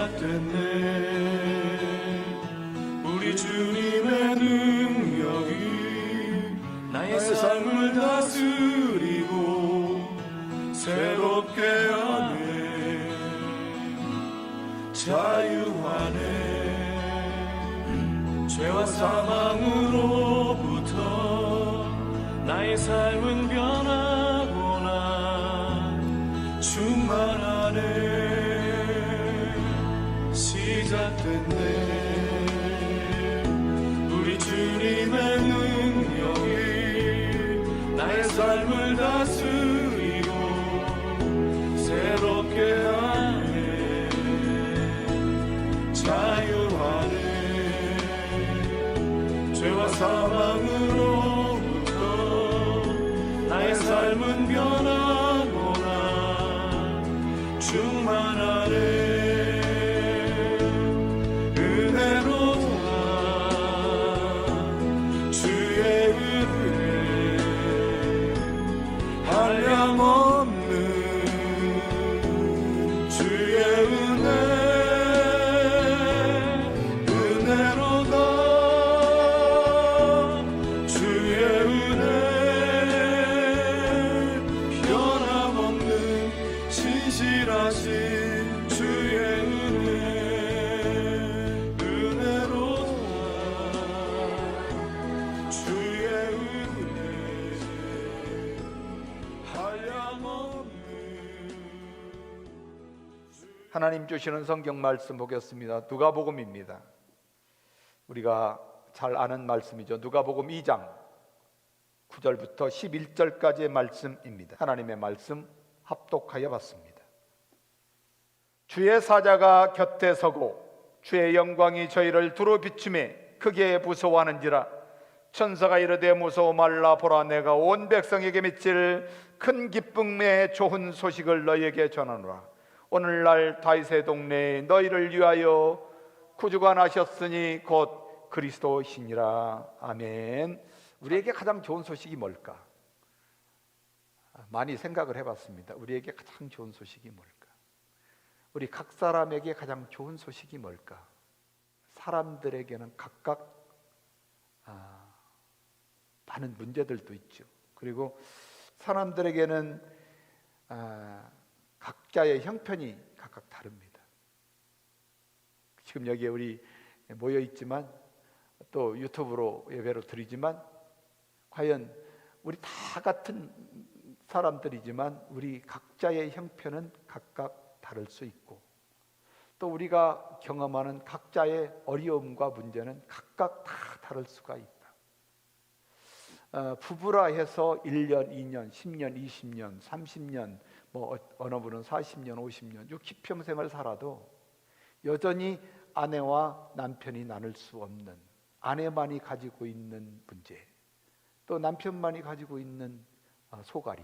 시작됐네. 우리 주님의 능력이 나의 삶을 다스리고 새롭게 하네. 자유하네. 죄와 사망으로부터 나의 삶은 변하구나. 충만하네. 시작됐네. 우리 주님의 능력이 나의 삶을 다스리고 새롭게 하네. 자유하네. 죄와 사망으로부터 나의 삶은 변하구나. 충만하네. 은혜로다. 주의 은혜 한량없는 주의 은혜. 은혜로다. 주의 은혜 변함없는 신실하신 주의 은혜. 은혜로다. 주의 은혜 한량없는. 하나님 주시는 성경 말씀 보겠습니다. 누가복음입니다. 우리가 잘 아는 말씀이죠. 누가복음 2장 9절부터 11절까지의 말씀입니다. 하나님의 말씀 합독하여 봤습니다. 주의 사자가 곁에 서고 주의 영광이 저희를 두루 비추매 크게 무서워하는지라. 천사가 이르되 무서워 말라. 보라, 내가 온 백성에게 미칠 큰 기쁨의 좋은 소식을 너희에게 전하노라. 오늘날 다윗의 동네에 너희를 위하여 구주가 나셨으니 곧 그리스도시니라. 아멘. 우리에게 가장 좋은 소식이 뭘까? 많이 생각을 해봤습니다. 우리에게 가장 좋은 소식이 뭘까? 우리 각 사람에게 가장 좋은 소식이 뭘까? 사람들에게는 각각 많은 문제들도 있죠. 그리고 사람들에게는 각자의 형편이 각각 다릅니다. 지금 여기에 우리 모여 있지만 또 유튜브로 예배로 드리지만 과연 우리 다 같은 사람들이지만 우리 각자의 형편은 각각 다를 수 있고 또 우리가 경험하는 각자의 어려움과 문제는 각각 다 다를 수가 있다. 부부라 해서 1년, 2년, 10년, 20년, 30년, 뭐 어느 분은 40년, 50년, 60평생을 살아도 여전히 아내와 남편이 나눌 수 없는, 아내만이 가지고 있는 문제, 또 남편만이 가지고 있는 소갈이,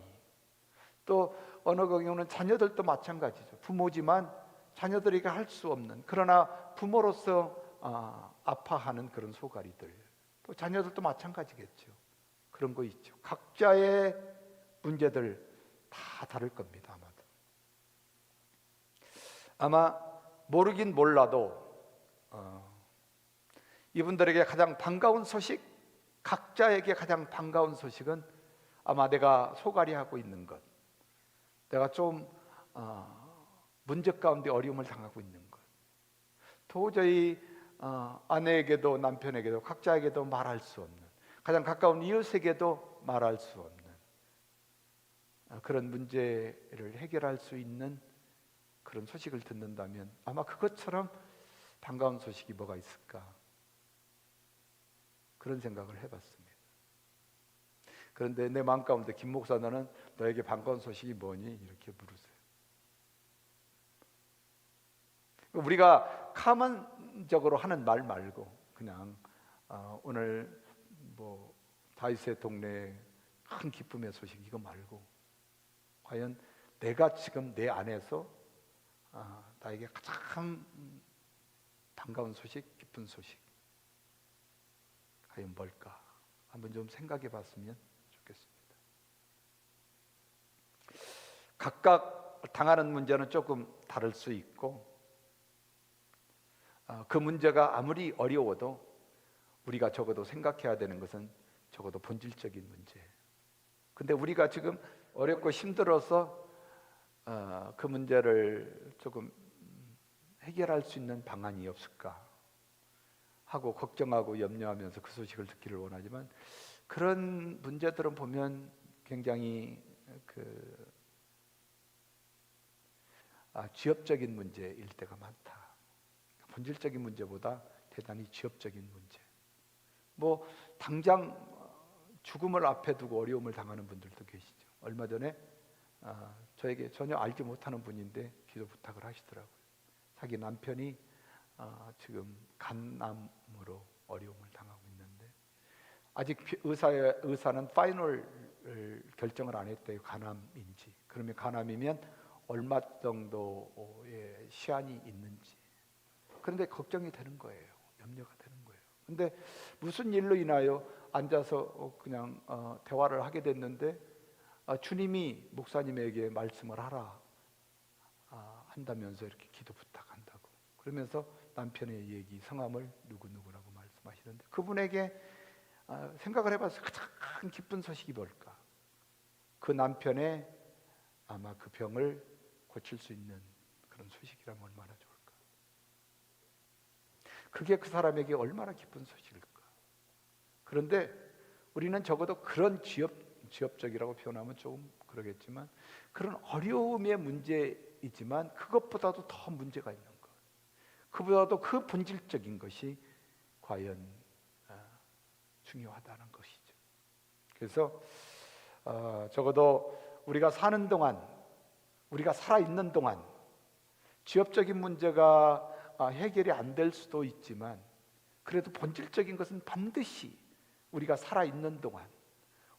또 어느 경우는 자녀들도 마찬가지죠. 부모지만 자녀들에게 할 수 없는, 그러나 부모로서 아파하는 그런 소갈이들, 또 자녀들도 마찬가지겠죠. 그런 거 있죠. 각자의 문제들 다 다를 겁니다. 아마 모르긴 몰라도 이분들에게 가장 반가운 소식, 각자에게 가장 반가운 소식은 아마 내가 소갈이 하고 있는 것, 내가 좀 문제 가운데 어려움을 당하고 있는 것, 도저히 아내에게도 남편에게도 각자에게도 말할 수 없는, 가장 가까운 이웃에게도 말할 수 없는 그런 문제를 해결할 수 있는 그런 소식을 듣는다면 아마 그것처럼 반가운 소식이 뭐가 있을까, 그런 생각을 해봤습니다. 그런데 내 마음 가운데 김 목사, 너는 너에게 반가운 소식이 뭐니? 이렇게 물으세요. 우리가 카먼적으로 하는 말 말고 그냥 오늘 뭐 다윗의 동네에 큰 기쁨의 소식 이거 말고 과연 내가 지금 내 안에서 나에게 가장 반가운 소식, 기쁜 소식 과연 뭘까? 한번 좀 생각해 봤으면 좋겠습니다. 각각 당하는 문제는 조금 다를 수 있고 그 문제가 아무리 어려워도 우리가 적어도 생각해야 되는 것은 적어도 본질적인 문제예요. 근데 우리가 지금 어렵고 힘들어서 그 문제를 조금 해결할 수 있는 방안이 없을까 하고 걱정하고 염려하면서 그 소식을 듣기를 원하지만, 그런 문제들은 보면 굉장히 지엽적인 문제일 때가 많다. 본질적인 문제보다 대단히 지엽적인 문제. 뭐 당장 죽음을 앞에 두고 어려움을 당하는 분들도 계시죠. 얼마 전에 저에게 전혀 알지 못하는 분인데 기도 부탁을 하시더라고요. 자기 남편이 지금 간암으로 어려움을 당하고 있는데, 아직 의사는 파이널 결정을 안 했대요. 간암인지. 그러면 간암이면 얼마 정도의 시한이 있는지. 그런데 걱정이 되는 거예요. 염려가 되는 거예요. 근데 무슨 일로 인하여 앉아서 그냥 대화를 하게 됐는데, 주님이 목사님에게 말씀을 하라 한다면서 이렇게 기도 부탁한다고. 그러면서 남편의 얘기, 성함을 누구누구라고 말씀하시는데, 그분에게 생각을 해봐서 가장 기쁜 소식이 뭘까? 그 남편의 아마 그 병을 고칠 수 있는 그런 소식이라면 얼마나 좋을까? 그게 그 사람에게 얼마나 기쁜 소식일까? 그런데 우리는 적어도 그런 지엽적이라고 표현하면 조금 그러겠지만, 그런 어려움의 문제이지만 그것보다도 더 문제가 있는 것, 그보다도 그 본질적인 것이 과연 중요하다는 것이죠. 그래서 적어도 우리가 사는 동안, 우리가 살아있는 동안 지엽적인 문제가 해결이 안 될 수도 있지만, 그래도 본질적인 것은 반드시 우리가 살아있는 동안,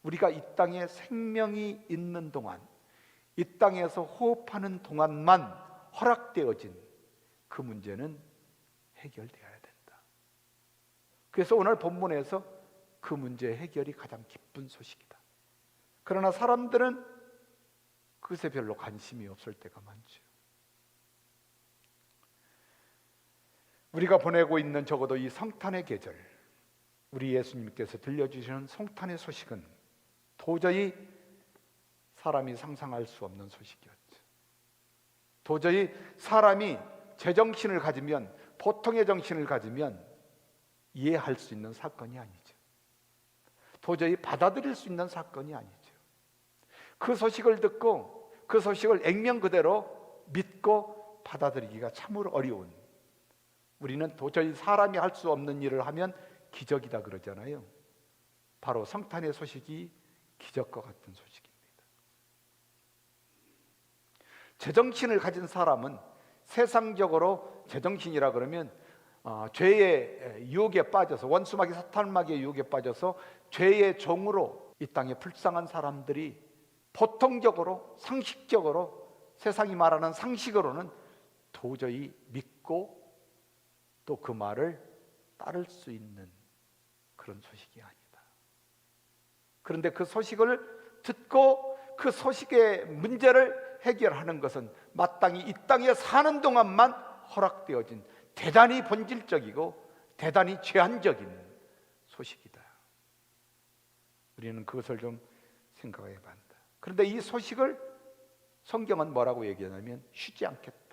우리가 이 땅에 생명이 있는 동안, 이 땅에서 호흡하는 동안만 허락되어진 그 문제는 해결되어야 된다. 그래서 오늘 본문에서 그 문제 해결이 가장 기쁜 소식이다. 그러나 사람들은 그것에 별로 관심이 없을 때가 많죠. 우리가 보내고 있는 적어도 이 성탄의 계절, 우리 예수님께서 들려주시는 성탄의 소식은 도저히 사람이 상상할 수 없는 소식이었죠. 도저히 사람이 제정신을 가지면, 보통의 정신을 가지면 이해할 수 있는 사건이 아니죠. 도저히 받아들일 수 있는 사건이 아니죠. 그 소식을 듣고 그 소식을 액면 그대로 믿고 받아들이기가 참으로 어려운, 우리는 도저히 사람이 할 수 없는 일을 하면 기적이다 그러잖아요. 바로 성탄의 소식이 기적과 같은 소식입니다. 제정신을 가진 사람은 세상적으로, 제정신이라 그러면 죄의 유혹에 빠져서, 원수마귀 사탄마귀의 유혹에 빠져서 죄의 종으로 이 땅에 불쌍한 사람들이 보통적으로, 상식적으로, 세상이 말하는 상식으로는 도저히 믿고 또 그 말을 따를 수 있는 그런 소식이 아니다. 그런데 그 소식을 듣고 그 소식의 문제를 해결하는 것은 마땅히 이 땅에 사는 동안만 허락되어진 대단히 본질적이고 대단히 제한적인 소식이다. 우리는 그것을 좀 생각해 반다. 그런데 이 소식을 성경은 뭐라고 얘기하냐면 쉬지 않겠다.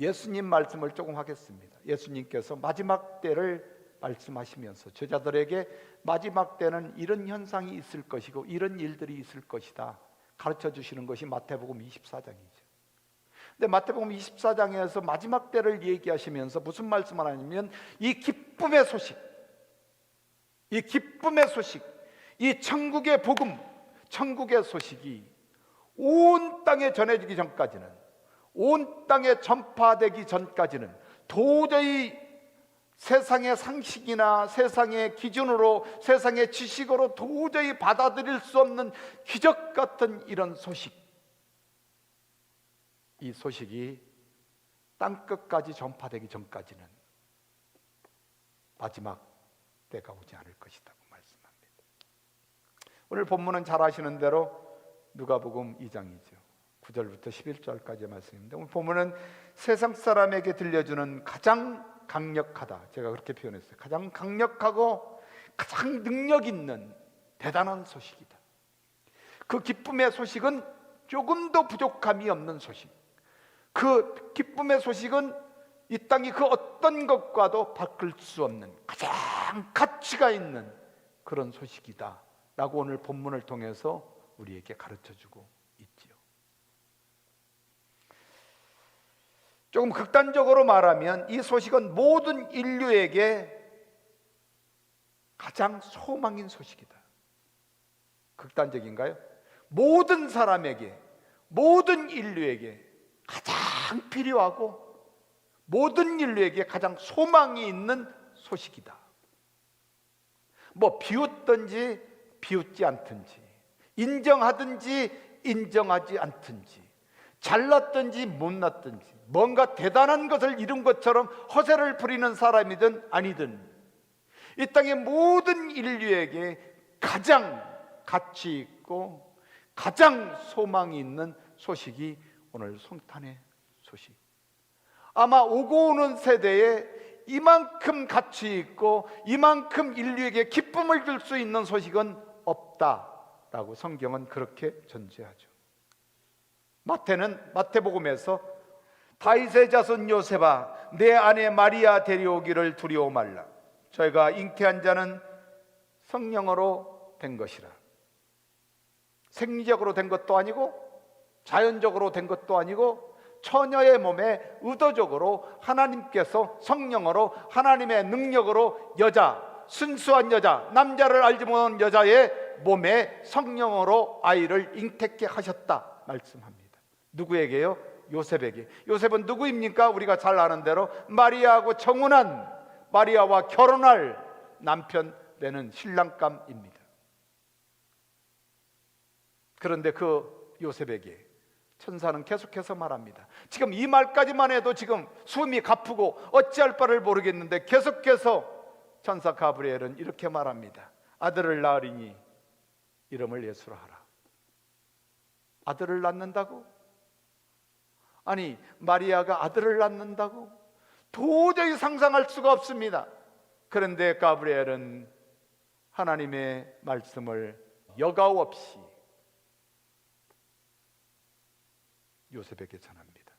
예수님 말씀을 조금 하겠습니다. 예수님께서 마지막 때를 말씀하시면서 제자들에게 마지막 때는 이런 현상이 있을 것이고 이런 일들이 있을 것이다 가르쳐 주시는 것이 마태복음 24장이죠. 근데 마태복음 24장에서 마지막 때를 얘기하시면서 무슨 말씀을 하냐면, 이 기쁨의 소식, 이 기쁨의 소식, 이 천국의 복음, 천국의 소식이 온 땅에 전해지기 전까지는, 온 땅에 전파되기 전까지는 도저히 세상의 상식이나 세상의 기준으로, 세상의 지식으로 도저히 받아들일 수 없는 기적 같은 이런 소식, 이 소식이 땅끝까지 전파되기 전까지는 마지막 때가 오지 않을 것이라고 말씀합니다. 오늘 본문은 잘 아시는 대로 누가복음 2장이죠. 9절부터 11절까지의 말씀입니다. 오늘 보면은 세상 사람에게 들려주는 가장 강력하다, 제가 그렇게 표현했어요. 가장 강력하고 가장 능력 있는 대단한 소식이다. 그 기쁨의 소식은 조금도 부족함이 없는 소식. 그 기쁨의 소식은 이 땅이 그 어떤 것과도 바꿀 수 없는 가장 가치가 있는 그런 소식이다 라고 오늘 본문을 통해서 우리에게 가르쳐주고 있지요. 조금 극단적으로 말하면 이 소식은 모든 인류에게 가장 소망인 소식이다. 극단적인가요? 모든 사람에게, 모든 인류에게 가장 필요하고 모든 인류에게 가장 소망이 있는 소식이다. 뭐 비웃든지 비웃지 않든지, 인정하든지 인정하지 않든지, 잘났든지 못났든지, 뭔가 대단한 것을 이룬 것처럼 허세를 부리는 사람이든 아니든 이 땅의 모든 인류에게 가장 가치 있고 가장 소망이 있는 소식이 오늘 성탄의 소식. 아마 오고 오는 세대에 이만큼 가치 있고 이만큼 인류에게 기쁨을 줄 수 있는 소식은 없다라고 성경은 그렇게 전제하죠. 마태복음에서 다윗의 자손 요셉아, 내 아내 마리아 데려오기를 두려워 말라. 저희가 잉태한 자는 성령으로 된 것이라. 생리적으로 된 것도 아니고 자연적으로 된 것도 아니고 처녀의 몸에 의도적으로 하나님께서 성령으로 하나님의 능력으로 여자, 순수한 여자, 남자를 알지 못하는 여자의 몸에 성령으로 아이를 잉태케 하셨다 말씀합니다. 누구에게요? 요셉에게. 요셉은 누구입니까? 우리가 잘 아는 대로 마리아하고 정혼한, 마리아와 결혼할 남편 되는 신랑감입니다. 그런데 그 요셉에게 천사는 계속해서 말합니다. 지금 이 말까지만 해도 지금 숨이 가쁘고 어찌할 바를 모르겠는데 계속해서 천사 가브리엘은 이렇게 말합니다. 아들을 낳으리니 이름을 예수라 하라. 아들을 낳는다고? 아니, 마리아가 아들을 낳는다고? 도저히 상상할 수가 없습니다. 그런데 가브리엘은 하나님의 말씀을 여과 없이 요셉에게 전합니다.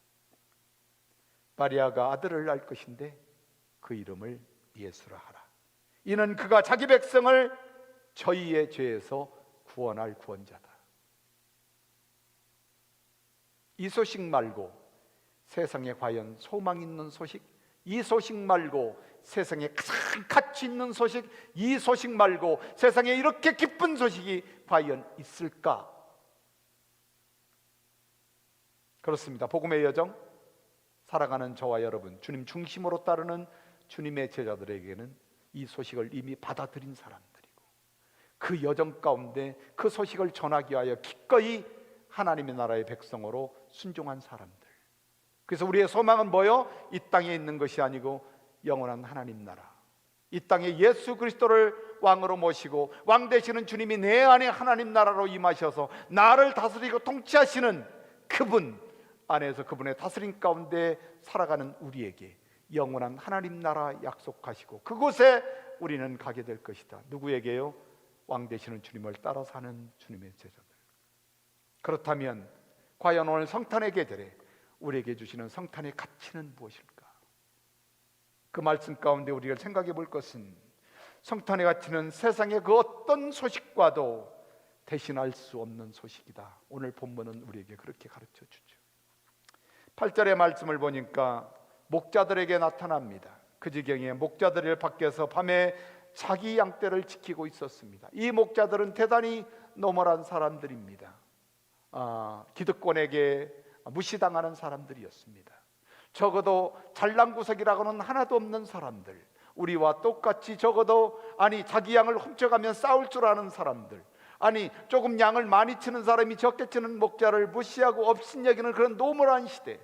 마리아가 아들을 낳을 것인데 그 이름을 예수라 하라. 이는 그가 자기 백성을 저희의 죄에서 구원할 구원자다. 이 소식 말고 세상에 과연 소망 있는 소식, 이 소식 말고 세상에 가장 가치 있는 소식, 이 소식 말고 세상에 이렇게 기쁜 소식이 과연 있을까? 그렇습니다. 복음의 여정 살아가는 저와 여러분, 주님 중심으로 따르는 주님의 제자들에게는 이 소식을 이미 받아들인 사람들이고 그 여정 가운데 그 소식을 전하기 위하여 기꺼이 하나님의 나라의 백성으로 순종한 사람들. 그래서 우리의 소망은 뭐요? 이 땅에 있는 것이 아니고 영원한 하나님 나라, 이 땅에 예수 그리스도를 왕으로 모시고 왕 되시는 주님이 내 안에 하나님 나라로 임하셔서 나를 다스리고 통치하시는 그분 안에서 그분의 다스림 가운데 살아가는 우리에게 영원한 하나님 나라 약속하시고 그곳에 우리는 가게 될 것이다. 누구에게요? 왕 되시는 주님을 따라 사는 주님의 제자들. 그렇다면 과연 오늘 성탄의 계절에 우리에게 주시는 성탄의 가치는 무엇일까? 그 말씀 가운데 우리가 생각해 볼 것은 성탄의 가치는 세상의 그 어떤 소식과도 대신할 수 없는 소식이다. 오늘 본문은 우리에게 그렇게 가르쳐 주죠. 8절의 말씀을 보니까 목자들에게 나타납니다. 그 지경에 목자들이 밖에서 밤에 자기 양떼를 지키고 있었습니다. 이 목자들은 대단히 노멀한 사람들입니다. 기득권에게 무시당하는 사람들이었습니다. 적어도 잘난구석이라고는 하나도 없는 사람들, 우리와 똑같이 적어도 자기 양을 훔쳐가면 싸울 줄 아는 사람들, 조금 양을 많이 치는 사람이 적게 치는 목자를 무시하고 업신여기는 그런 노멀한 시대,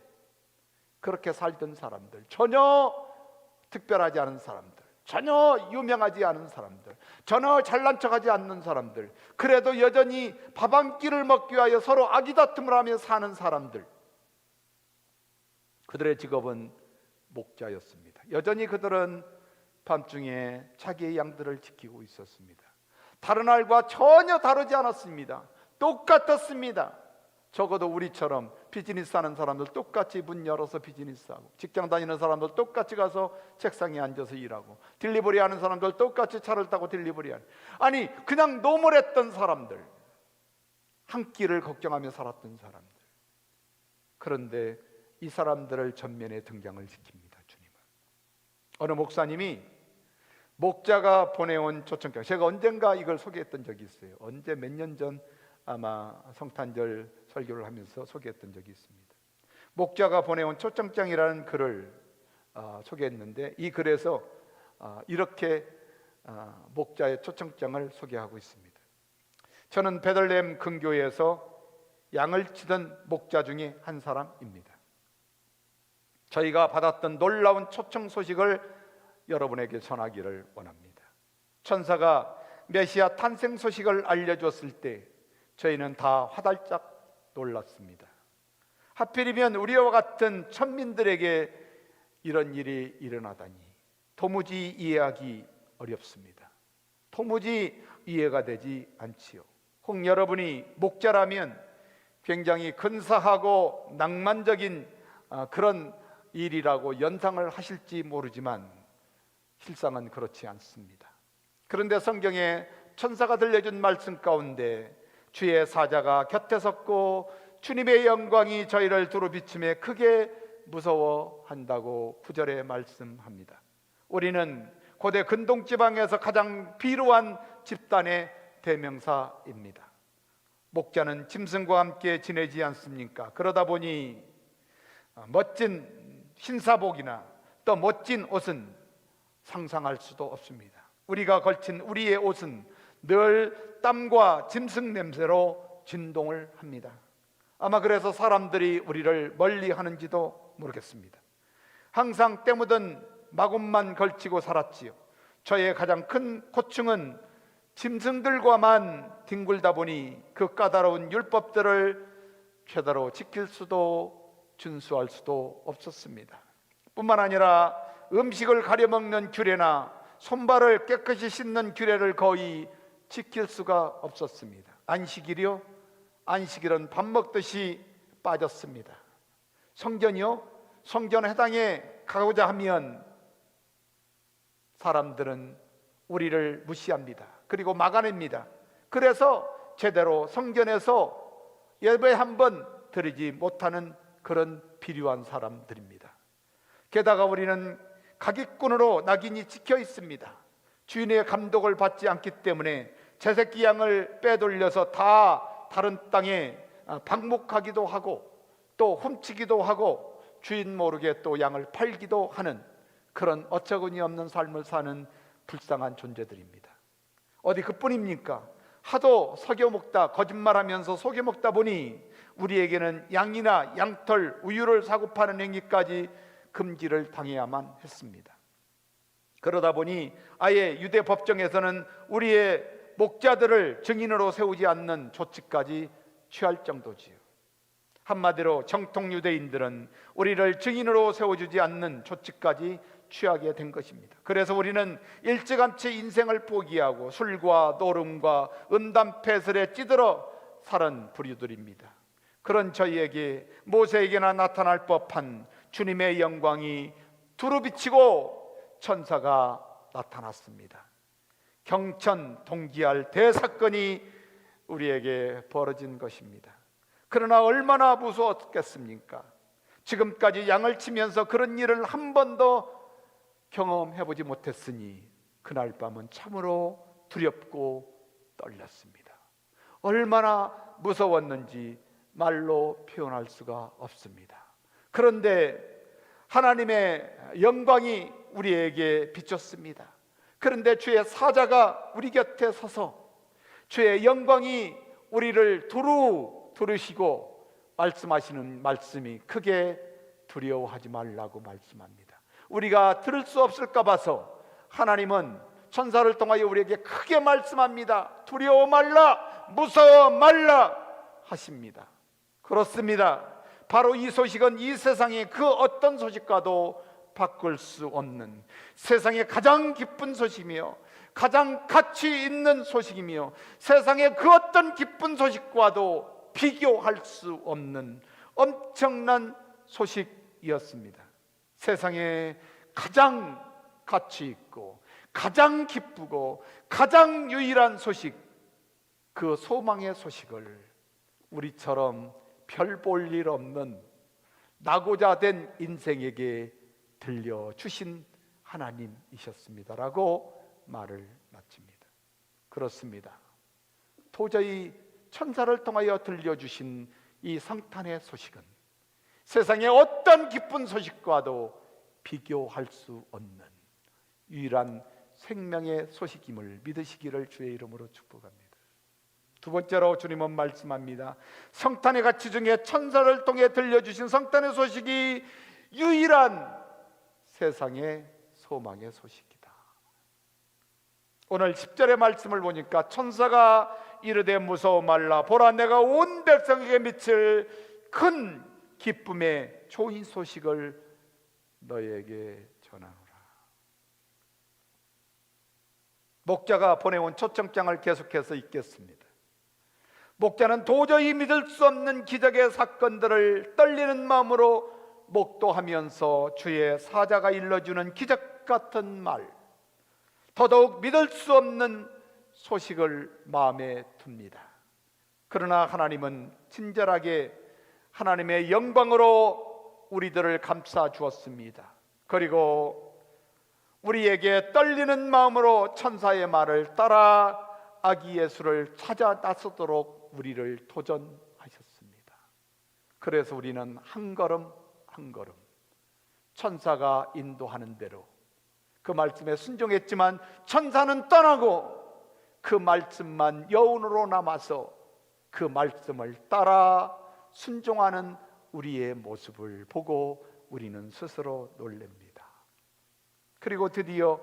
그렇게 살던 사람들, 전혀 특별하지 않은 사람들, 전혀 유명하지 않은 사람들, 전혀 잘난 척하지 않는 사람들, 그래도 여전히 밥 한 끼를 먹기 위하여 서로 아기다툼을 하며 사는 사람들, 그들의 직업은 목자였습니다. 여전히 그들은 밤중에 자기의 양들을 지키고 있었습니다. 다른 날과 전혀 다르지 않았습니다. 똑같았습니다. 적어도 우리처럼 비즈니스 하는 사람들 똑같이 문 열어서 비즈니스하고, 직장 다니는 사람들 똑같이 가서 책상에 앉아서 일하고, 딜리버리 하는 사람들 똑같이 차를 타고 딜리버리 하는, 아니 그냥 노멀했던 사람들, 한 끼를 걱정하며 살았던 사람들. 그런데 이 사람들을 전면에 등장을 시킵니다. 주님은. 어느 목사님이 목자가 보내온 초청장, 제가 언젠가 이걸 소개했던 적이 있어요. 언제 몇 년 전 아마 성탄절 설교를 하면서 소개했던 적이 있습니다. 목자가 보내온 초청장이라는 글을 소개했는데, 이 글에서 이렇게 목자의 초청장을 소개하고 있습니다. 저는 베들레헴 근교에서 양을 치던 목자 중에 한 사람입니다. 저희가 받았던 놀라운 초청 소식을 여러분에게 전하기를 원합니다. 천사가 메시아 탄생 소식을 알려줬을 때 저희는 다 화들짝 놀랐습니다. 하필이면 우리와 같은 천민들에게 이런 일이 일어나다니 도무지 이해하기 어렵습니다. 도무지 이해가 되지 않지요. 혹 여러분이 목자라면 굉장히 근사하고 낭만적인 그런 일이라고 연상을 하실지 모르지만 실상은 그렇지 않습니다. 그런데 성경에 천사가 들려준 말씀 가운데 주의 사자가 곁에 섰고 주님의 영광이 저희를 두루 비추며 크게 무서워한다고 9절에 말씀합니다. 우리는 고대 근동지방에서 가장 비루한 집단의 대명사입니다. 목자는 짐승과 함께 지내지 않습니까? 그러다 보니 멋진 흰사복이나 또 멋진 옷은 상상할 수도 없습니다. 우리가 걸친 우리의 옷은 늘 땀과 짐승 냄새로 진동을 합니다. 아마 그래서 사람들이 우리를 멀리 하는지도 모르겠습니다. 항상 때 묻은 마굿만 걸치고 살았지요. 저의 가장 큰 고충은 짐승들과만 뒹굴다 보니 그 까다로운 율법들을 제대로 지킬 수도 준수할 수도 없었습니다. 뿐만 아니라 음식을 가려 먹는 규례나 손발을 깨끗이 씻는 규례를 거의 지킬 수가 없었습니다. 안식일이요? 안식일은 밥 먹듯이 빠졌습니다. 성전이요? 성전 회당에 가고자 하면 사람들은 우리를 무시합니다. 그리고 막아냅니다. 그래서 제대로 성전에서 예배 한번 드리지 못하는 그런 비류한 사람들입니다. 게다가 우리는 가기꾼으로 낙인이 찍혀 있습니다. 주인의 감독을 받지 않기 때문에 제새끼 양을 빼돌려서 다 다른 땅에 방목하기도 하고 또 훔치기도 하고 주인 모르게 또 양을 팔기도 하는 그런 어처구니 없는 삶을 사는 불쌍한 존재들입니다. 어디 그뿐입니까? 하도 속여 먹다 거짓말하면서 속여 먹다 보니 우리에게는 양이나 양털, 우유를 사고 파는 행위까지 금지를 당해야만 했습니다. 그러다 보니 아예 유대 법정에서는 우리의 목자들을 증인으로 세우지 않는 조치까지 취할 정도지요. 한마디로 정통 유대인들은 우리를 증인으로 세워주지 않는 조치까지 취하게 된 것입니다. 그래서 우리는 일찌감치 인생을 포기하고 술과 노름과 음담패설에 찌들어 살은 부류들입니다. 그런 저희에게 모세에게나 나타날 법한 주님의 영광이 두루 비치고 천사가 나타났습니다. 경천 동기할 대사건이 우리에게 벌어진 것입니다. 그러나 얼마나 무서웠겠습니까? 지금까지 양을 치면서 그런 일을 한 번도 경험해보지 못했으니 그날 밤은 참으로 두렵고 떨렸습니다. 얼마나 무서웠는지 말로 표현할 수가 없습니다. 그런데 하나님의 영광이 우리에게 비쳤습니다. 그런데 주의 사자가 우리 곁에 서서 주의 영광이 우리를 두루 들으시고 말씀하시는 말씀이 크게 두려워하지 말라고 말씀합니다. 우리가 들을 수 없을까 봐서 하나님은 천사를 통하여 우리에게 크게 말씀합니다. 두려워 말라, 무서워 말라 하십니다. 그렇습니다. 바로 이 소식은 이 세상의 그 어떤 소식과도 바꿀 수 없는, 세상의 가장 기쁜 소식이며 가장 가치 있는 소식이며 세상의 그 어떤 기쁜 소식과도 비교할 수 없는 엄청난 소식이었습니다. 세상에 가장 가치 있고 가장 기쁘고 가장 유일한 소식, 그 소망의 소식을 우리처럼 별 볼 일 없는 나고자 된 인생에게 들려주신 하나님이셨습니다라고 말을 마칩니다. 그렇습니다. 도저히 천사를 통하여 들려주신 이 성탄의 소식은 세상의 어떤 기쁜 소식과도 비교할 수 없는 유일한 생명의 소식임을 믿으시기를 주의 이름으로 축복합니다. 두 번째로 주님은 말씀합니다. 성탄의 가치 중에 천사를 통해 들려주신 성탄의 소식이 유일한 세상의 소망의 소식이다. 오늘 10절의 말씀을 보니까 천사가 이르되 무서워 말라, 보라 내가 온 백성에게 미칠 큰 기쁨의 좋은 소식을 너에게 전하노라. 목자가 보내온 초청장을 계속해서 읽겠습니다. 목자는 도저히 믿을 수 없는 기적의 사건들을 떨리는 마음으로 목도하면서 주의 사자가 일러주는 기적 같은 말, 더더욱 믿을 수 없는 소식을 마음에 둡니다. 그러나 하나님은 친절하게 하나님의 영광으로 우리들을 감싸 주었습니다. 그리고 우리에게 떨리는 마음으로 천사의 말을 따라 아기 예수를 찾아 나서도록 우리를 도전하셨습니다. 그래서 우리는 한 걸음 한 걸음 천사가 인도하는 대로 그 말씀에 순종했지만 천사는 떠나고 그 말씀만 여운으로 남아서 그 말씀을 따라 순종하는 우리의 모습을 보고 우리는 스스로 놀랍니다. 그리고 드디어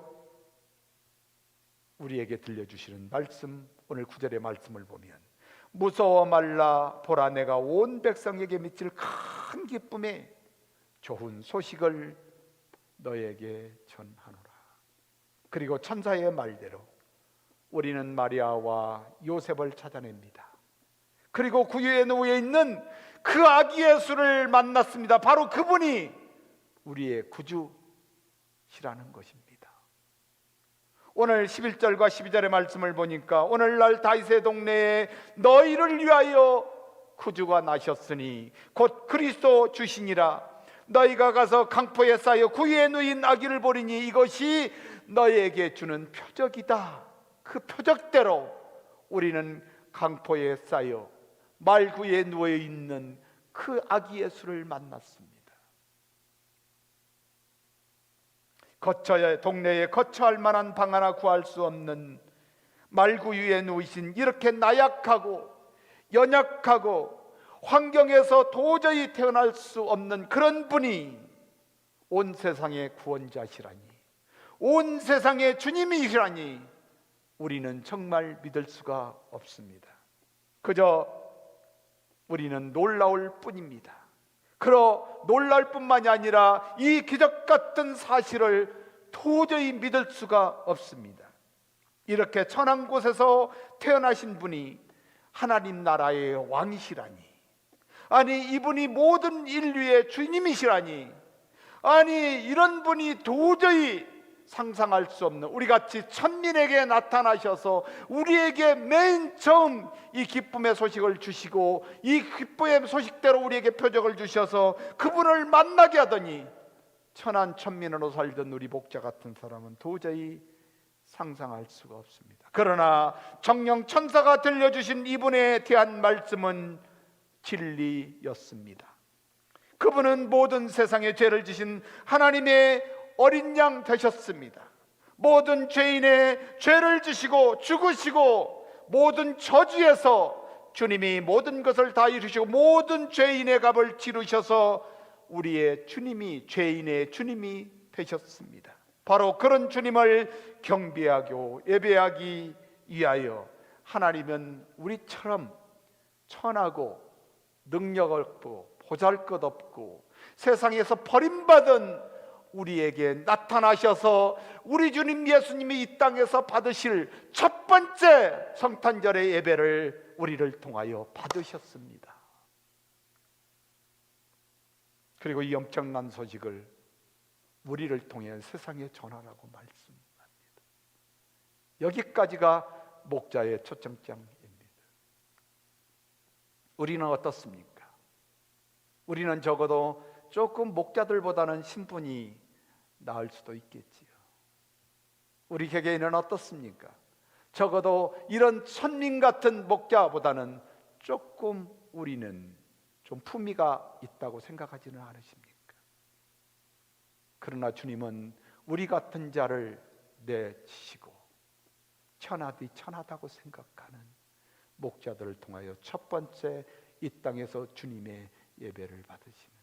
우리에게 들려주시는 말씀, 오늘 9절의 말씀을 보면 무서워 말라, 보라 내가 온 백성에게 미칠 큰 기쁨의 좋은 소식을 너에게 전하노라. 그리고 천사의 말대로 우리는 마리아와 요셉을 찾아냅니다. 그리고 구유에 누워 있는 그 아기 예수를 만났습니다. 바로 그분이 우리의 구주시라는 것입니다. 오늘 11절과 12절의 말씀을 보니까 오늘날 다윗의 동네에 너희를 위하여 구주가 나셨으니 곧 그리스도 주시니라. 너희가 가서 강포에 쌓여 구유에 누인 아기를 보리니 이것이 너희에게 주는 표적이다. 그 표적대로 우리는 강포에 쌓여 말구에 누워 있는 그 아기 예수를 만났습니다. 동네에 거처할 만한 방 하나 구할 수 없는 말구 위에 누우신 이렇게 나약하고 연약하고 환경에서 도저히 태어날 수 없는 그런 분이 온 세상의 구원자시라니, 온 세상의 주님이시라니 우리는 정말 믿을 수가 없습니다. 그저 우리는 놀라울 뿐입니다. 그러 놀랄 뿐만이 아니라 이 기적 같은 사실을 도저히 믿을 수가 없습니다. 이렇게 천한 곳에서 태어나신 분이 하나님 나라의 왕이시라니, 아니 이분이 모든 인류의 주님이시라니, 아니 이런 분이 도저히 상상할 수 없는, 우리같이 천민에게 나타나셔서 우리에게 맨 처음 이 기쁨의 소식을 주시고 이 기쁨의 소식대로 우리에게 표적을 주셔서 그분을 만나게 하더니 천한 천민으로 살던 우리 목자 같은 사람은 도저히 상상할 수가 없습니다. 그러나 정령 천사가 들려주신 이분에 대한 말씀은 진리였습니다. 그분은 모든 세상의 죄를 지신 하나님의 어린 양 되셨습니다. 모든 죄인의 죄를 지시고 죽으시고 모든 저주에서 주님이 모든 것을 다 이루시고 모든 죄인의 값을 치르셔서 우리의 주님이, 죄인의 주님이 되셨습니다. 바로 그런 주님을 경배하고 예배하기 위하여 하나님은 우리처럼 천하고 능력 없고 보잘것없고 세상에서 버림받은 우리에게 나타나셔서 우리 주님 예수님이 이 땅에서 받으실 첫 번째 성탄절의 예배를 우리를 통하여 받으셨습니다. 그리고 이 엄청난 소식을 우리를 통해 세상에 전하라고 말씀합니다. 여기까지가 목자의 초청장입니다. 우리는 어떻습니까? 우리는 적어도 조금 목자들보다는 신분이 나을 수도 있겠지요. 우리 개개인은 어떻습니까? 적어도 이런 천민 같은 목자보다는 조금 우리는 좀 품위가 있다고 생각하지는 않으십니까? 그러나 주님은 우리 같은 자를 내치시고 천하디 천하다고 생각하는 목자들을 통하여 첫 번째 이 땅에서 주님의 예배를 받으시는,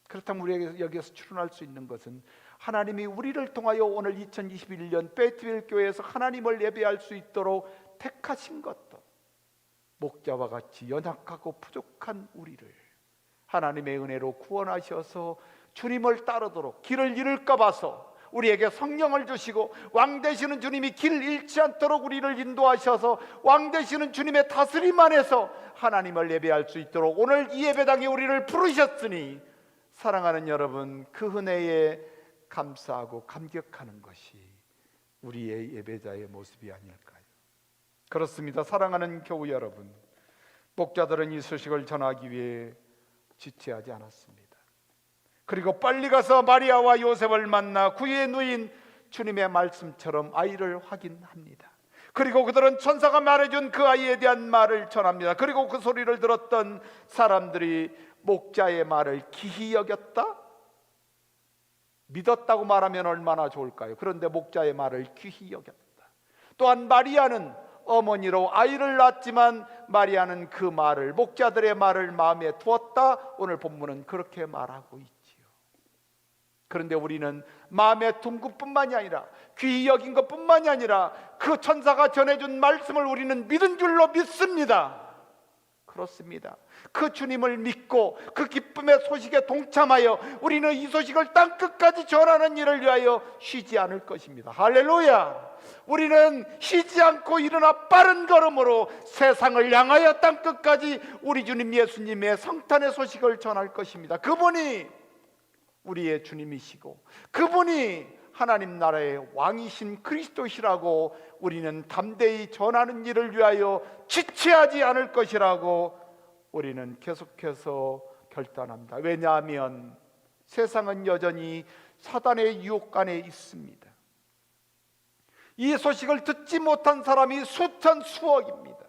그렇다면 우리에게 여기에서 추론할 수 있는 것은 하나님이 우리를 통하여 오늘 2021년 베이트웰 교회에서 하나님을 예배할 수 있도록 택하신 것도 목자와 같이 연약하고 부족한 우리를 하나님의 은혜로 구원하셔서 주님을 따르도록 길을 잃을까 봐서 우리에게 성령을 주시고 왕 되시는 주님이 길 잃지 않도록 우리를 인도하셔서 왕 되시는 주님의 다스림 안에서 하나님을 예배할 수 있도록 오늘 이 예배당에 우리를 부르셨으니, 사랑하는 여러분, 그 은혜에 감사하고 감격하는 것이 우리의 예배자의 모습이 아닐까요? 그렇습니다. 사랑하는 교우 여러분, 목자들은 이 소식을 전하기 위해 지체하지 않았습니다. 그리고 빨리 가서 마리아와 요셉을 만나 그의 누인 주님의 말씀처럼 아이를 확인합니다. 그리고 그들은 천사가 말해준 그 아이에 대한 말을 전합니다. 그리고 그 소리를 들었던 사람들이 목자의 말을 기히 여겼다? 믿었다고 말하면 얼마나 좋을까요? 그런데 목자의 말을 귀히 여겼다. 또한 마리아는 어머니로 아이를 낳았지만 마리아는 그 말을, 목자들의 말을 마음에 두었다. 오늘 본문은 그렇게 말하고 있지요. 그런데 우리는 마음에 둔 것뿐만이 아니라 귀히 여긴 것뿐만이 아니라 그 천사가 전해준 말씀을 우리는 믿은 줄로 믿습니다. 그렇습니다. 그 주님을 믿고 그 기쁨의 소식에 동참하여 우리는 이 소식을 땅끝까지 전하는 일을 위하여 쉬지 않을 것입니다. 할렐루야! 우리는 쉬지 않고 일어나 빠른 걸음으로 세상을 향하여 땅끝까지 우리 주님 예수님의 성탄의 소식을 전할 것입니다. 그분이 우리의 주님이시고 그분이 하나님 나라의 왕이신 그리스도시라고 우리는 담대히 전하는 일을 위하여 지체하지 않을 것이라고 우리는 계속해서 결단합니다. 왜냐하면 세상은 여전히 사단의 유혹 안에 있습니다. 이 소식을 듣지 못한 사람이 수천 수억입니다.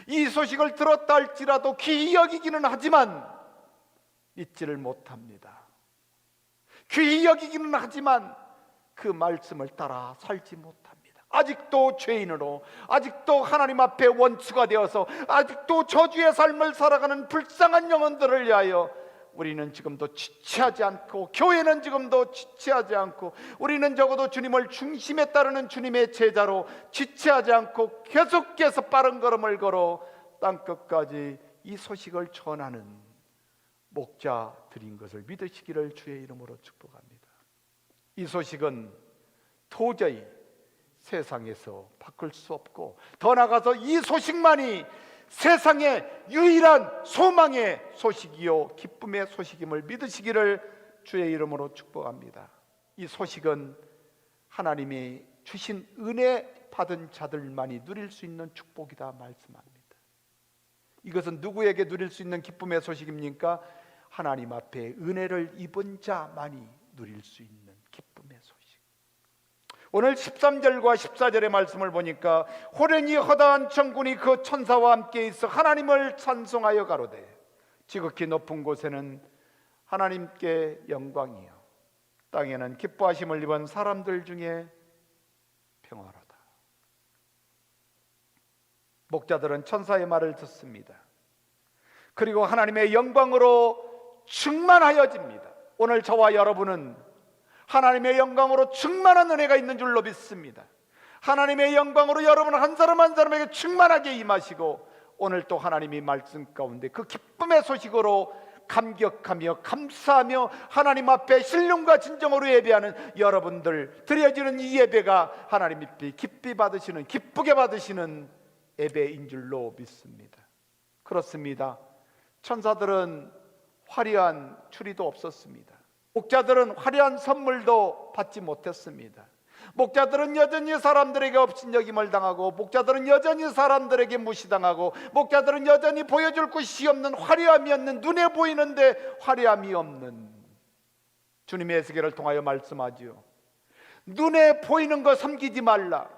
이 소식을 들었다 할지라도 귀히 여기기는 하지만 믿지를 못합니다. 귀히 여기기는 하지만 그 말씀을 따라 살지 못합니다. 아직도 죄인으로, 아직도 하나님 앞에 원수가 되어서 아직도 저주의 삶을 살아가는 불쌍한 영혼들을 위하여 우리는 지금도 지체하지 않고, 교회는 지금도 지체하지 않고, 우리는 적어도 주님을 중심에 따르는 주님의 제자로 지체하지 않고 계속해서 빠른 걸음을 걸어 땅끝까지 이 소식을 전하는 목자들인 것을 믿으시기를 주의 이름으로 축복합니다. 이 소식은 도저히 세상에서 바꿀 수 없고, 더 나아가서 이 소식만이 세상의 유일한 소망의 소식이요 기쁨의 소식임을 믿으시기를 주의 이름으로 축복합니다. 이 소식은 하나님이 주신 은혜 받은 자들만이 누릴 수 있는 축복이다 말씀합니다. 이것은 누구에게 누릴 수 있는 기쁨의 소식입니까? 하나님 앞에 은혜를 입은 자만이 누릴 수 있는 기쁨의 소식. 오늘 13절과 14절의 말씀을 보니까 호련히 허다한 천군이 그 천사와 함께 있어 하나님을 찬송하여 가로되 지극히 높은 곳에는 하나님께 영광이요 땅에는 기뻐하심을 입은 사람들 중에 평화로다. 목자들은 천사의 말을 듣습니다. 그리고 하나님의 영광으로 충만하여집니다. 오늘 저와 여러분은 하나님의 영광으로 충만한 은혜가 있는 줄로 믿습니다. 하나님의 영광으로 여러분 한 사람 한 사람에게 충만하게 임하시고, 오늘 또 하나님이 말씀 가운데 그 기쁨의 소식으로 감격하며 감사하며 하나님 앞에 신령과 진정으로 예배하는 여러분들 드려지는 이 예배가 하나님 앞에 기쁘게 받으시는 예배인 줄로 믿습니다. 그렇습니다. 천사들은 화려한 추리도 없었습니다. 목자들은 화려한 선물도 받지 못했습니다. 목자들은 여전히 사람들에게 업신여김을 당하고, 목자들은 여전히 사람들에게 무시당하고, 목자들은 여전히 보여줄 것이 없는, 화려함이 없는, 눈에 보이는데 화려함이 없는, 주님의 에스겔을 통하여 말씀하지요. 눈에 보이는 것 섬기지 말라,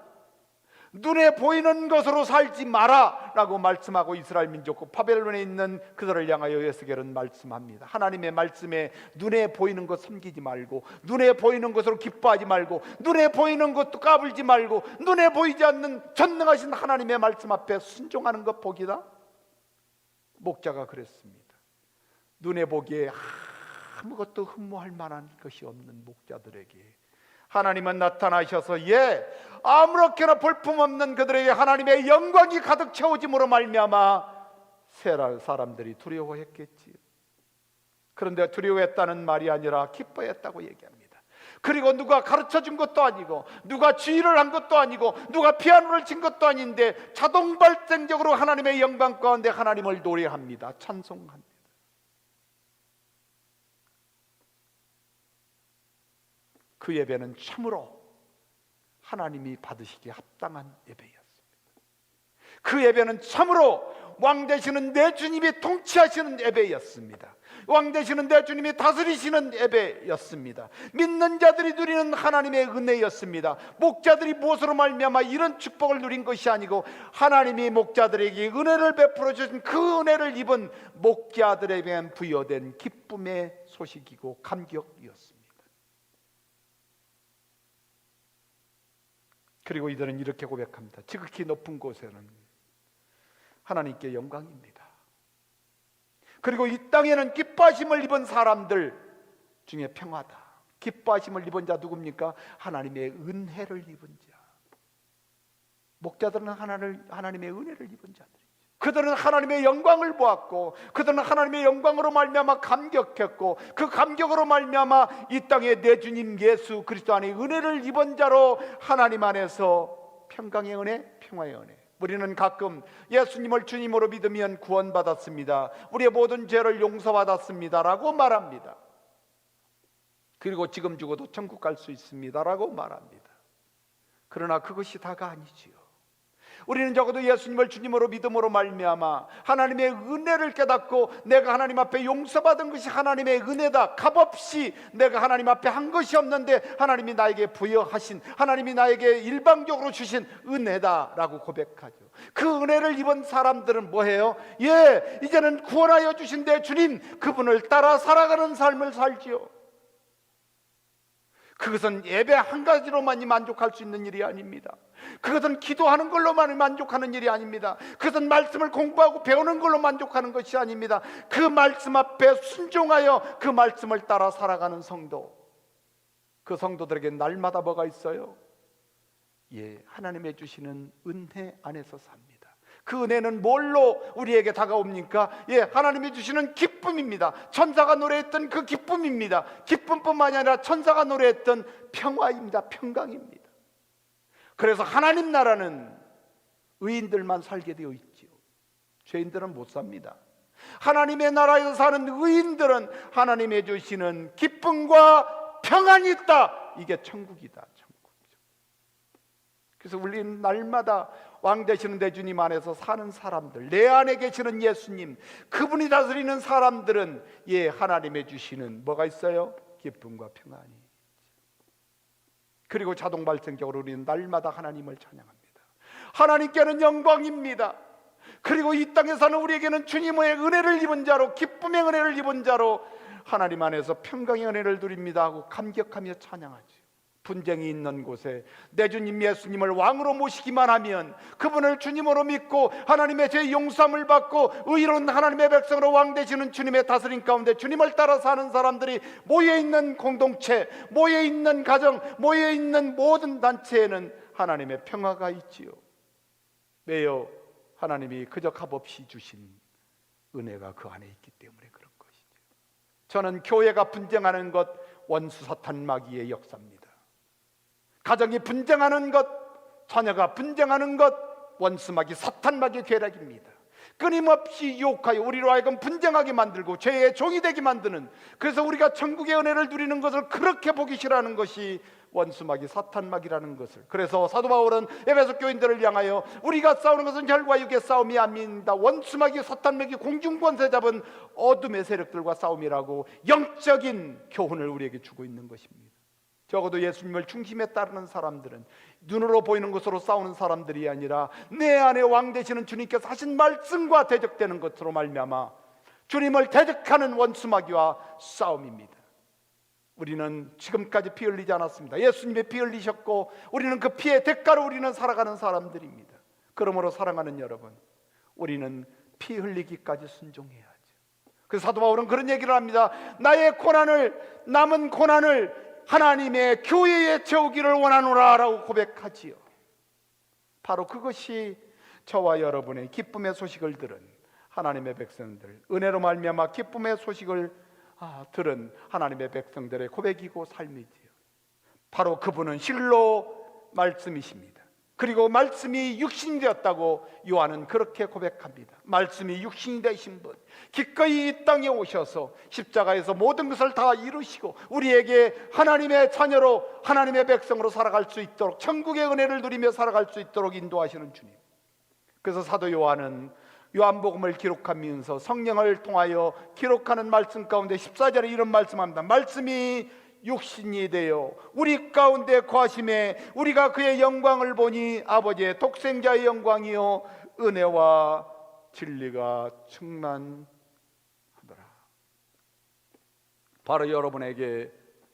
눈에 보이는 것으로 살지 마라 라고 말씀하고 이스라엘 민족 바벨론에 있는 그들을 향하여 에스겔은 말씀합니다. 하나님의 말씀에 눈에 보이는 것 섬기지 말고, 눈에 보이는 것으로 기뻐하지 말고, 눈에 보이는 것도 까불지 말고, 눈에 보이지 않는 전능하신 하나님의 말씀 앞에 순종하는 것 복이다. 목자가 그랬습니다. 눈에 보기에 아무것도 흠모할 만한 것이 없는 목자들에게 하나님은 나타나셔서 아무렇게나 볼품없는 그들에게 하나님의 영광이 가득 채워짐으로 말미암아 사람들이 두려워했겠지요. 그런데 두려워했다는 말이 아니라 기뻐했다고 얘기합니다. 그리고 누가 가르쳐준 것도 아니고, 누가 주의를 한 것도 아니고, 누가 피아노를 친 것도 아닌데 자동 발생적으로 하나님의 영광 가운데 하나님을 노래합니다. 찬송합니다. 그 예배는 참으로 하나님이 받으시기에 합당한 예배였습니다. 그 예배는 참으로 왕 되시는 내 주님이 통치하시는 예배였습니다. 왕 되시는 내 주님이 다스리시는 예배였습니다. 믿는 자들이 누리는 하나님의 은혜였습니다. 목자들이 무엇으로 말미암아 이런 축복을 누린 것이 아니고, 하나님이 목자들에게 은혜를 베풀어 주신 그 은혜를 입은 목자들에게 부여된 기쁨의 소식이고 감격이었습니다. 그리고 이들은 이렇게 고백합니다. 지극히 높은 곳에는 하나님께 영광입니다. 그리고 이 땅에는 기뻐하심을 입은 사람들 중에 평화다. 기뻐하심을 입은 자 누굽니까? 하나님의 은혜를 입은 자. 목자들은 하나님의 은혜를 입은 자들이죠. 그들은 하나님의 영광을 보았고, 그들은 하나님의 영광으로 말미암아 감격했고, 그 감격으로 말미암아 이 땅에 내 주님 예수 그리스도 안에 은혜를 입은 자로 하나님 안에서 평강의 은혜, 평화의 은혜. 우리는 가끔 예수님을 주님으로 믿으면 구원받았습니다, 우리의 모든 죄를 용서받았습니다 라고 말합니다. 그리고 지금 죽어도 천국 갈 수 있습니다 라고 말합니다. 그러나 그것이 다가 아니지요. 우리는 적어도 예수님을 주님으로 믿음으로 말미암아 하나님의 은혜를 깨닫고, 내가 하나님 앞에 용서받은 것이 하나님의 은혜다, 값없이 내가 하나님 앞에 한 것이 없는데 하나님이 나에게 부여하신, 하나님이 나에게 일방적으로 주신 은혜다 라고 고백하죠. 그 은혜를 입은 사람들은 뭐해요? 이제는 구원하여 주신 내 주님, 그분을 따라 살아가는 삶을 살지요. 그것은 예배 한 가지로만이 만족할 수 있는 일이 아닙니다. 그것은 기도하는 걸로만 만족하는 일이 아닙니다. 그것은 말씀을 공부하고 배우는 걸로 만족하는 것이 아닙니다. 그 말씀 앞에 순종하여 그 말씀을 따라 살아가는 성도, 그 성도들에게 날마다 뭐가 있어요? 하나님의 주시는 은혜 안에서 삽니다. 그 은혜는 뭘로 우리에게 다가옵니까? 하나님이 주시는 기쁨입니다. 천사가 노래했던 그 기쁨입니다. 기쁨뿐만이 아니라 천사가 노래했던 평화입니다. 평강입니다. 그래서 하나님 나라는 의인들만 살게 되어 있지요. 죄인들은 못 삽니다. 하나님의 나라에서 사는 의인들은 하나님의 주시는 기쁨과 평안이 있다. 이게 천국이다. 천국이죠. 그래서 우리는 날마다 왕 되시는 내 주님 안에서 사는 사람들, 내 안에 계시는 예수님, 그분이 다스리는 사람들은 하나님의 주시는 뭐가 있어요? 기쁨과 평안이. 그리고 자동 발생적으로 우리는 날마다 하나님을 찬양합니다. 하나님께는 영광입니다. 그리고 이 땅에 사는 우리에게는 주님의 은혜를 입은 자로, 기쁨의 은혜를 입은 자로 하나님 안에서 평강의 은혜를 누립니다 하고 감격하며 찬양하죠. 분쟁이 있는 곳에 내 주님 예수님을 왕으로 모시기만 하면, 그분을 주님으로 믿고 하나님의 죄 용서함을 받고 의로운 하나님의 백성으로 왕 되시는 주님의 다스림 가운데 주님을 따라 사는 사람들이 모여있는 공동체, 모여있는 가정, 모여있는 모든 단체에는 하나님의 평화가 있지요. 왜요? 하나님이 그저 값없이 주신 은혜가 그 안에 있기 때문에 그런 것이죠. 저는 교회가 분쟁하는 것 원수 사탄 마귀의 역사입니다. 가정이 분쟁하는 것, 자녀가 분쟁하는 것 원수 마귀 사탄 마귀의 계략입니다. 끊임없이 유혹하여 우리로 하여금 분쟁하게 만들고 죄의 종이 되게 만드는, 그래서 우리가 천국의 은혜를 누리는 것을 그렇게 보기 싫어하는 것이 원수 마귀 사탄 마귀라는 것을. 그래서 사도 바울은 에베소 교인들을 향하여 우리가 싸우는 것은 혈과 육의 싸움이 아닙니다. 원수 마귀 사탄 마귀 공중권세 잡은 어둠의 세력들과 싸움이라고 영적인 교훈을 우리에게 주고 있는 것입니다. 적어도 예수님을 중심에 따르는 사람들은 눈으로 보이는 것으로 싸우는 사람들이 아니라 내 안에 왕 되시는 주님께서 하신 말씀과 대적되는 것으로 말미암아 주님을 대적하는 원수 마귀와 싸움입니다. 우리는 지금까지 피 흘리지 않았습니다. 예수님이 피 흘리셨고 우리는 그 피의 대가로 우리는 살아가는 사람들입니다. 그러므로 사랑하는 여러분, 우리는 피 흘리기까지 순종해야죠. 그래서 사도 바울은 그런 얘기를 합니다. 나의 고난을, 남은 고난을 하나님의 교회에 채우기를 원하노라 라고 고백하지요. 바로 그것이 저와 여러분의 기쁨의 소식을 들은 하나님의 백성들, 은혜로 말미암아 기쁨의 소식을 들은 하나님의 백성들의 고백이고 삶이지요. 바로 그분은 실로 말씀이십니다. 그리고 말씀이 육신이 되었다고 요한은 그렇게 고백합니다. 말씀이 육신이 되신 분, 기꺼이 이 땅에 오셔서 십자가에서 모든 것을 다 이루시고 우리에게 하나님의 자녀로, 하나님의 백성으로 살아갈 수 있도록, 천국의 은혜를 누리며 살아갈 수 있도록 인도하시는 주님. 그래서 사도 요한은 요한복음을 기록하면서 성령을 통하여 기록하는 말씀 가운데 14절에 이런 말씀합니다. 말씀이 육신이 되어 우리 가운데 거하심에 우리가 그의 영광을 보니 아버지의 독생자의 영광이요 은혜와 진리가 충만하더라. 바로 여러분에게,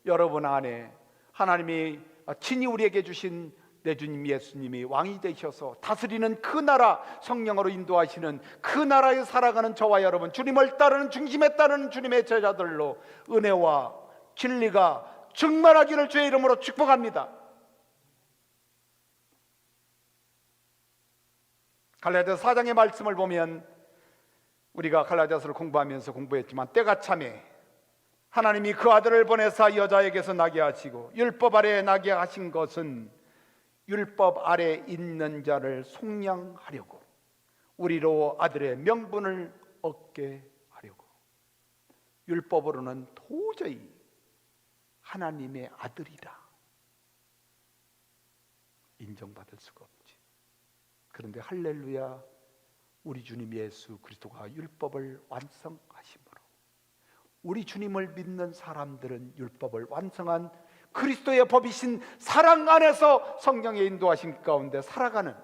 여러분 안에 하나님이 친히 우리에게 주신 내 주님 예수님이 왕이 되셔서 다스리는 그 나라, 성령으로 인도하시는 그 나라에 살아가는 저와 여러분, 주님을 따르는, 중심에 따르는 주님의 제자들로 은혜와 진리가 충만하기를 주의 이름으로 축복합니다. 갈라디아서 4장의 말씀을 보면, 우리가 갈라디아서를 공부하면서 공부했지만 때가 참에 하나님이 그 아들을 보내사 여자에게서 나게 하시고 율법 아래에 나게 하신 것은 율법 아래 있는 자를 속량하려고, 우리로 아들의 명분을 얻게 하려고. 율법으로는 도저히 하나님의 아들이라 인정받을 수가 없지. 그런데 할렐루야, 우리 주님 예수 그리스도가 율법을 완성하심으로 우리 주님을 믿는 사람들은 율법을 완성한 그리스도의 법이신 사랑 안에서 성령의 인도하심 가운데 살아가는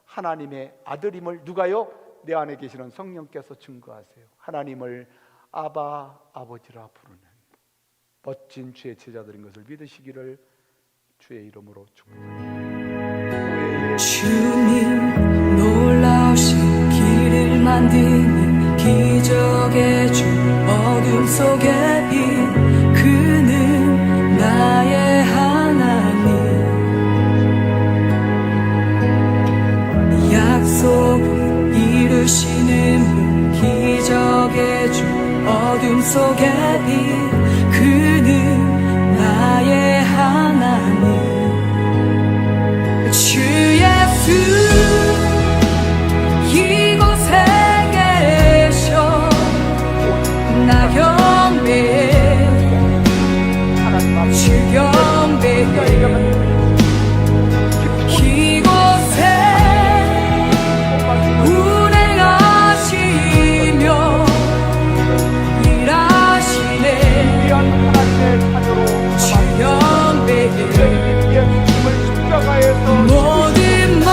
하나님의 아들임을 누가요? 내 안에 계시는 성령께서 증거하세요. 하나님을 아바, 아버지라 부르는 멋진 주의 제자들인 것을 믿으시기를 주의 이름으로 축복합니다. 주님 놀라우신 길을 만드는 기적의 주, 어둠 속에 빛, 그는 나의 하나님. 약속 이루시는 분, 기적의 주, 어둠 속에 빛, 그는 나의 하나님. 주 예수 이곳에 계셔, 나 경배해, 주 경배해. 이곳에 운행하시며 일하시네, 주 경배해. 모든 말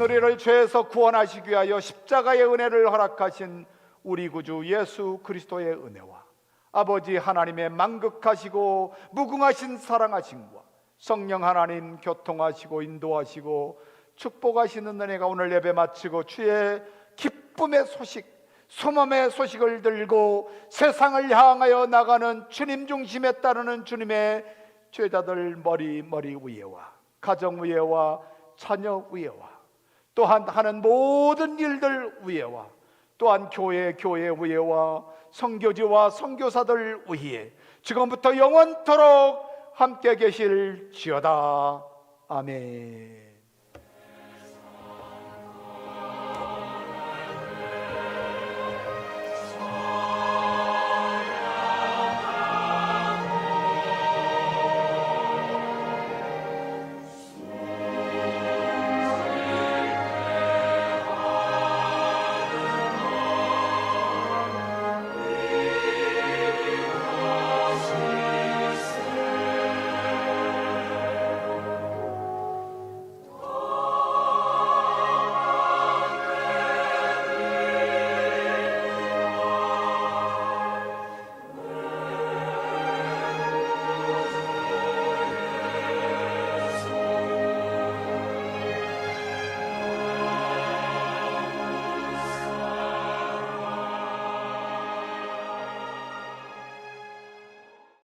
우리를 죄에서 구원하시기 위하여 십자가의 은혜를 허락하신 우리 구주 예수 그리스도의 은혜와 아버지 하나님의 만극하시고 무궁하신 사랑하심과 성령 하나님 교통하시고 인도하시고 축복하시는 은혜가 오늘 예배 마치고 주의 기쁨의 소식, 소망의 소식을 들고 세상을 향하여 나가는 주님 중심에 따르는 주님의 제자들 머리 위에와 가정 위에와 자녀 위에와 또한 하는 모든 일들 위에와 또한 교회 위에와 선교지와 선교사들 위에 지금부터 영원토록 함께 계실지어다. 아멘.